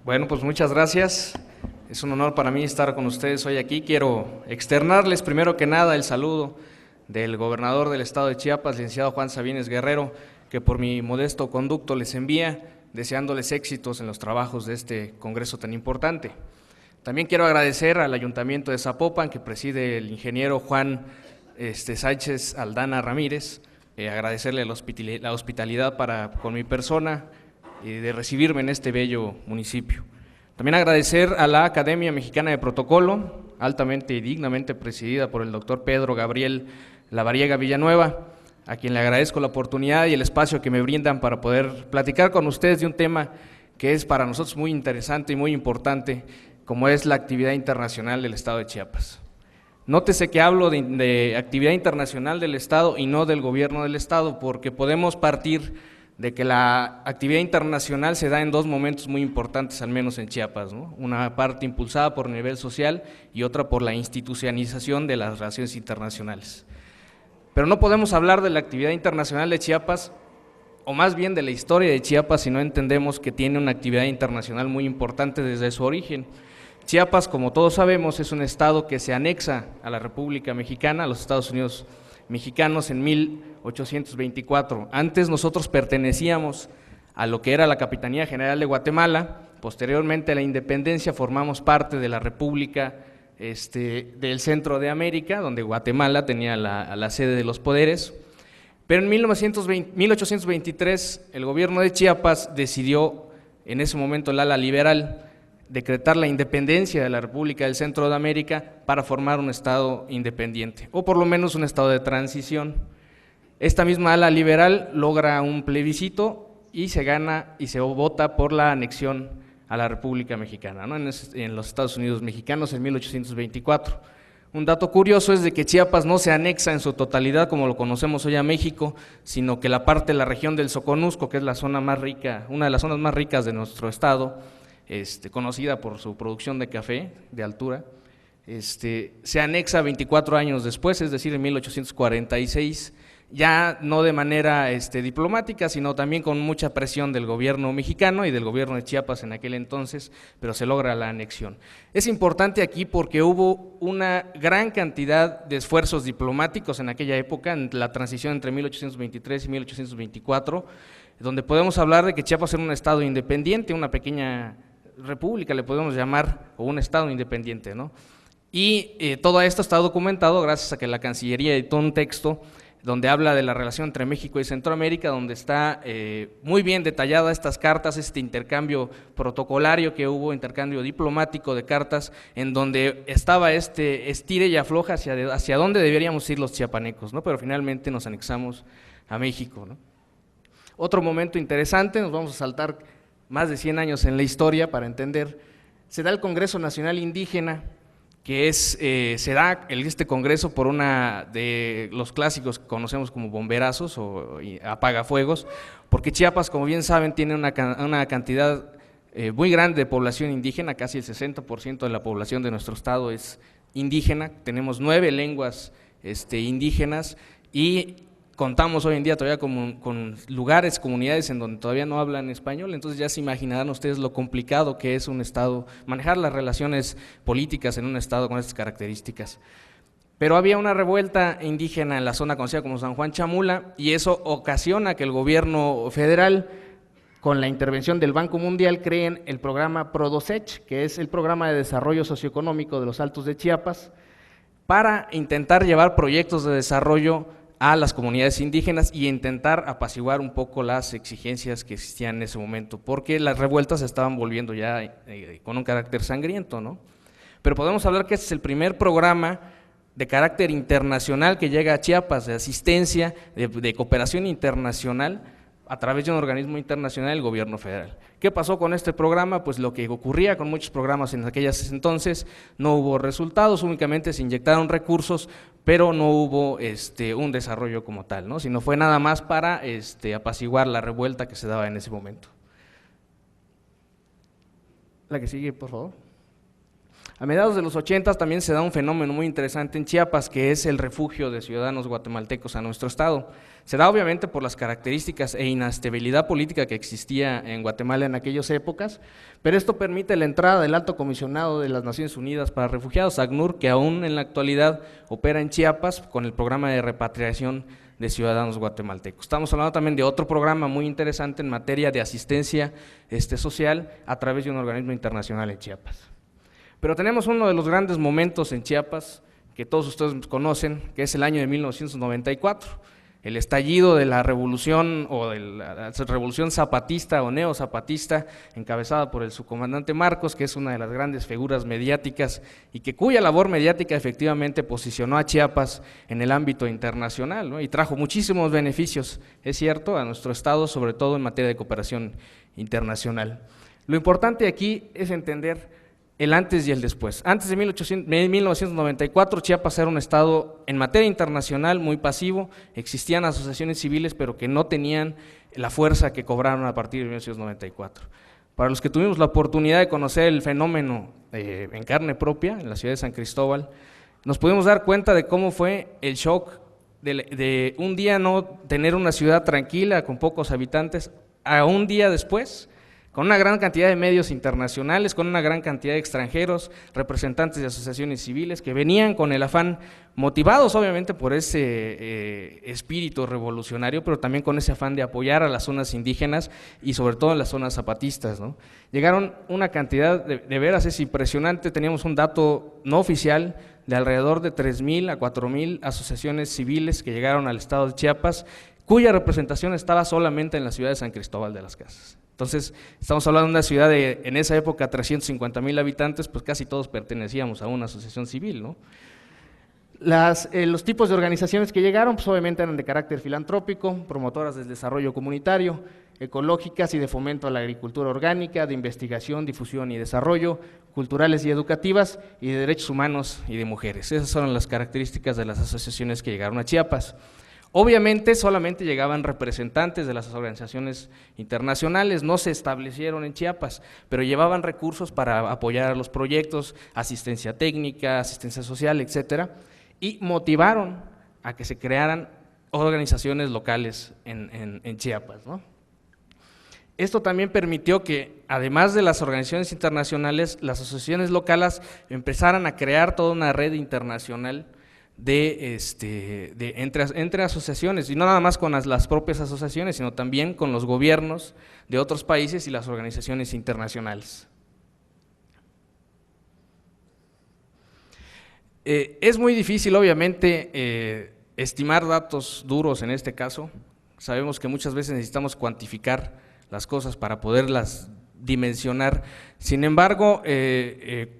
Bueno, pues muchas gracias. Es un honor para mí estar con ustedes hoy aquí. Quiero externarles primero que nada el saludo del gobernador del estado de Chiapas, licenciado Juan Sabines Guerrero, que por mi modesto conducto les envía, deseándoles éxitos en los trabajos de este congreso tan importante. También quiero agradecer al Ayuntamiento de Zapopan, que preside el ingeniero Juan Sánchez Aldana Ramírez, agradecerle la hospitalidad con mi persona y de recibirme en este bello municipio. También agradecer a la Academia Mexicana de Protocolo, altamente y dignamente presidida por el doctor Pedro Gabriel Lavariega Villanueva, a quien le agradezco la oportunidad y el espacio que me brindan para poder platicar con ustedes de un tema que es para nosotros muy interesante y muy importante, como es la actividad internacional del Estado de Chiapas. Nótese que hablo de actividad internacional del Estado y no del gobierno del Estado, porque podemos partir de que la actividad internacional se da en dos momentos muy importantes, al menos en Chiapas, ¿no? Una parte impulsada por nivel social y otra por la institucionalización de las relaciones internacionales. Pero no podemos hablar de la actividad internacional de Chiapas, o más bien de la historia de Chiapas, si no entendemos que tiene una actividad internacional muy importante desde su origen. Chiapas, como todos sabemos, es un estado que se anexa a la República Mexicana, a los Estados Unidos mexicanos, en 1824. Antes nosotros pertenecíamos a lo que era la Capitanía General de Guatemala. Posteriormente a la independencia formamos parte de la República del Centro de América, donde Guatemala tenía la sede de los poderes. Pero en 1823 el gobierno de Chiapas decidió, en ese momento el ala liberal, decretar la independencia de la República del Centro de América para formar un estado independiente, o por lo menos un estado de transición. Esta misma ala liberal logra un plebiscito y se gana y se vota por la anexión a la República Mexicana, ¿no? en los Estados Unidos mexicanos en 1824. Un dato curioso es de que Chiapas no se anexa en su totalidad como lo conocemos hoy a México, sino que la parte de la región del Soconusco, que es la zona más rica, una de las zonas más ricas de nuestro estado, conocida por su producción de café de altura, se anexa 24 años después, es decir, en 1846, ya no de manera diplomática, sino también con mucha presión del gobierno mexicano y del gobierno de Chiapas en aquel entonces, pero se logra la anexión. Es importante aquí porque hubo una gran cantidad de esfuerzos diplomáticos en aquella época, en la transición entre 1823 y 1824, donde podemos hablar de que Chiapas era un estado independiente, una pequeña república le podemos llamar, o un estado independiente, ¿no? Y todo esto está documentado gracias a que la Cancillería editó un texto donde habla de la relación entre México y Centroamérica, donde está muy bien detallada estas cartas, este intercambio protocolario que hubo, intercambio diplomático de cartas, en donde estaba estire y afloja hacia dónde deberíamos ir los chiapanecos, ¿no? Pero finalmente nos anexamos a México, ¿no? Otro momento interesante, nos vamos a saltar más de 100 años en la historia para entender, se da el Congreso Nacional Indígena, que se da este congreso por una de los clásicos que conocemos como bomberazos o apagafuegos, porque Chiapas, como bien saben, tiene una cantidad muy grande de población indígena, casi el 60% de la población de nuestro estado es indígena, tenemos 9 lenguas indígenas y contamos hoy en día todavía con lugares, comunidades en donde todavía no hablan español, entonces ya se imaginarán ustedes lo complicado que es un estado, manejar las relaciones políticas en un estado con estas características. Pero había una revuelta indígena en la zona conocida como San Juan Chamula y eso ocasiona que el gobierno federal, con la intervención del Banco Mundial, creen el programa PRODOSECH, que es el programa de desarrollo socioeconómico de los Altos de Chiapas, para intentar llevar proyectos de desarrollo a las comunidades indígenas y intentar apaciguar un poco las exigencias que existían en ese momento, porque las revueltas se estaban volviendo ya con un carácter sangriento, ¿no? Pero podemos hablar que este es el primer programa de carácter internacional que llega a Chiapas, de asistencia, de cooperación internacional, a través de un organismo internacional, el gobierno federal. ¿Qué pasó con este programa? Pues lo que ocurría con muchos programas en aquellas entonces, no hubo resultados, únicamente se inyectaron recursos, pero no hubo un desarrollo como tal, ¿no? Sino fue nada más para apaciguar la revuelta que se daba en ese momento. La que sigue, por favor. A mediados de los 80 también se da un fenómeno muy interesante en Chiapas, que es el refugio de ciudadanos guatemaltecos a nuestro estado. Se da obviamente por las características e inestabilidad política que existía en Guatemala en aquellas épocas, pero esto permite la entrada del Alto Comisionado de las Naciones Unidas para Refugiados, ACNUR, que aún en la actualidad opera en Chiapas con el programa de repatriación de ciudadanos guatemaltecos. Estamos hablando también de otro programa muy interesante en materia de asistencia social a través de un organismo internacional en Chiapas. Pero tenemos uno de los grandes momentos en Chiapas que todos ustedes conocen, que es el año de 1994, el estallido de la revolución o de la revolución zapatista o neozapatista encabezada por el subcomandante Marcos, que es una de las grandes figuras mediáticas y que cuya labor mediática efectivamente posicionó a Chiapas en el ámbito internacional, ¿no? Y trajo muchísimos beneficios, es cierto, a nuestro estado, sobre todo en materia de cooperación internacional. Lo importante aquí es entender el antes y el después. Antes de 1994, Chiapas era un estado en materia internacional muy pasivo, existían asociaciones civiles, pero que no tenían la fuerza que cobraron a partir de 1994. Para los que tuvimos la oportunidad de conocer el fenómeno en carne propia, en la ciudad de San Cristóbal, nos pudimos dar cuenta de cómo fue el shock de un día no tener una ciudad tranquila, con pocos habitantes, a un día después, con una gran cantidad de medios internacionales, con una gran cantidad de extranjeros, representantes de asociaciones civiles que venían con el afán, motivados obviamente por ese espíritu revolucionario, pero también con ese afán de apoyar a las zonas indígenas y sobre todo en las zonas zapatistas, ¿no? Llegaron una cantidad, de veras es impresionante, teníamos un dato no oficial de alrededor de 3,000 a 4,000 asociaciones civiles que llegaron al estado de Chiapas, cuya representación estaba solamente en la ciudad de San Cristóbal de las Casas. Entonces, estamos hablando de una ciudad de, en esa época, 350,000 habitantes, pues casi todos pertenecíamos a una asociación civil, ¿no? Los tipos de organizaciones que llegaron, pues obviamente eran de carácter filantrópico, promotoras del desarrollo comunitario, ecológicas y de fomento a la agricultura orgánica, de investigación, difusión y desarrollo, culturales y educativas, y de derechos humanos y de mujeres. Esas son las características de las asociaciones que llegaron a Chiapas. Obviamente solamente llegaban representantes de las organizaciones internacionales, no se establecieron en Chiapas, pero llevaban recursos para apoyar a los proyectos, asistencia técnica, asistencia social, etcétera, y motivaron a que se crearan organizaciones locales en Chiapas, ¿no? Esto también permitió que, además de las organizaciones internacionales, las asociaciones locales empezaran a crear toda una red internacional entre asociaciones, y no nada más con las propias asociaciones, sino también con los gobiernos de otros países y las organizaciones internacionales. Es muy difícil, obviamente, estimar datos duros en este caso. Sabemos que muchas veces necesitamos cuantificar las cosas para poderlas dimensionar. Sin embargo,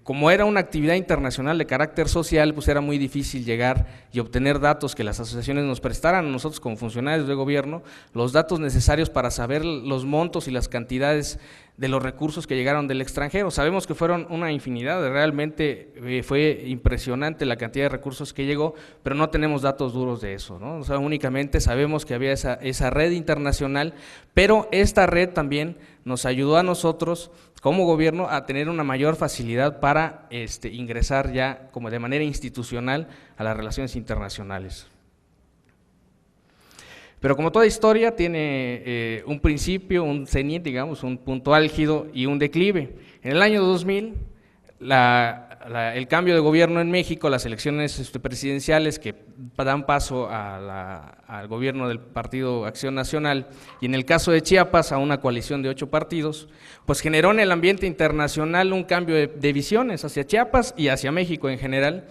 como era una actividad internacional de carácter social, pues era muy difícil llegar y obtener datos que las asociaciones nos prestaran a nosotros como funcionarios de gobierno, los datos necesarios para saber los montos y las cantidades de los recursos que llegaron del extranjero. Sabemos que fueron una infinidad, realmente fue impresionante la cantidad de recursos que llegó, pero no tenemos datos duros de eso, ¿no? O sea, únicamente sabemos que había esa red internacional, pero esta red también nos ayudó a nosotros como gobierno a tener una mayor facilidad para ingresar ya como de manera institucional a las relaciones internacionales. Pero como toda historia tiene un principio, un cenit, digamos, un punto álgido y un declive. En el año 2000, el cambio de gobierno en México, las elecciones presidenciales que dan paso al gobierno del Partido Acción Nacional, y en el caso de Chiapas a una coalición de 8 partidos, pues generó en el ambiente internacional un cambio de visiones hacia Chiapas y hacia México en general,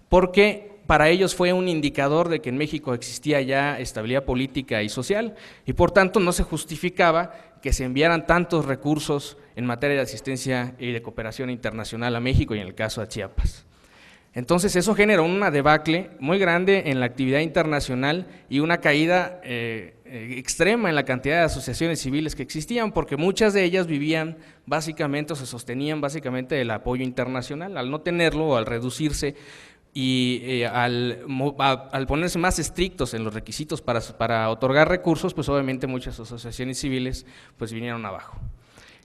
porque para ellos fue un indicador de que en México existía ya estabilidad política y social, y por tanto no se justificaba que se enviaran tantos recursos en materia de asistencia y de cooperación internacional a México y en el caso a Chiapas. Entonces eso generó una debacle muy grande en la actividad internacional y una caída extrema en la cantidad de asociaciones civiles que existían, porque muchas de ellas vivían básicamente o se sostenían básicamente del apoyo internacional. Al no tenerlo o al reducirse, y al ponerse más estrictos en los requisitos para otorgar recursos, pues obviamente muchas asociaciones civiles pues vinieron abajo.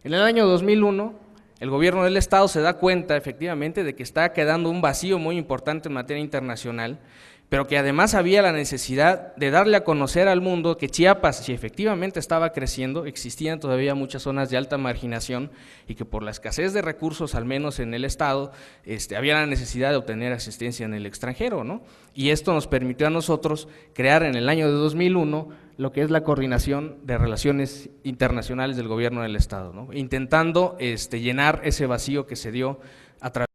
En el año 2001 El gobierno del Estado se da cuenta efectivamente de que está quedando un vacío muy importante en materia internacional, pero que además había la necesidad de darle a conocer al mundo que Chiapas, si efectivamente estaba creciendo, existían todavía muchas zonas de alta marginación y que por la escasez de recursos, al menos en el Estado, había la necesidad de obtener asistencia en el extranjero, ¿no? Y esto nos permitió a nosotros crear en el año de 2001 lo que es la Coordinación de Relaciones Internacionales del Gobierno del Estado, ¿no? Intentando llenar ese vacío que se dio a través